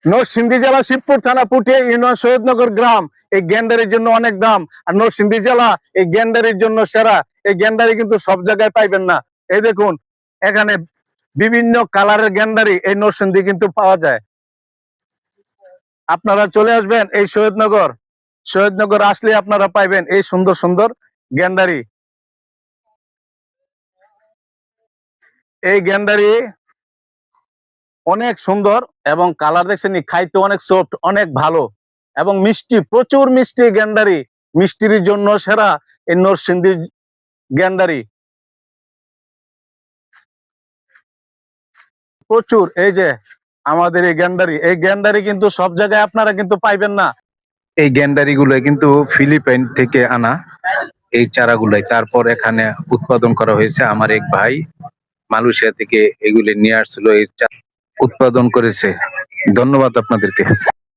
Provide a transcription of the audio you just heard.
নরসিংদী জেলা শিবপুর থানা পুঠিয়া ইউনিয়ন শহীদনগর গ্রাম। এই গ্যান্ডারির জন্য অনেক দাম, আর নরসিংদী জেলা এই গ্যান্ডারির জন্য সেরা। এই গ্যান্ডারি কিন্তু সব জায়গায় পাইবেন না। এই দেখুন, এখানে বিভিন্ন কালারের গ্যান্ডারি এই নরসিংদী কিন্তু পাওয়া যায়। আপনারা চলে আসবেন এই শহীদনগর। শহীদনগর আসলে আপনারা পাইবেন এই সুন্দর সুন্দর গ্যান্ডারি। এই গ্যান্ডারি অনেক সুন্দর এবং কালার দেখছেন, খাইতে অনেক সফট, অনেক ভালো এবং মিষ্টি, প্রচুর মিষ্টি গ্যান্ডারি। মিষ্টির জন্য সেরা এই নরসিংদীর গ্যান্ডারি। প্রচুর, এই যে আমাদের এই গ্যান্ডারি কিন্তু সব জায়গায় আপনারা কিন্তু পাইবেন না। এই গ্যান্ডারি গুলো কিন্তু ফিলিপাইন থেকে আনা, এই চারাগুলাই তারপর এখানে উৎপাদন করা হয়েছে। আমার এক ভাই মালয়েশিয়া থেকে এগুলি নিয়ে আসছিল, এই উৎপাদন করেছে। ধন্যবাদ আপনাদেরকে।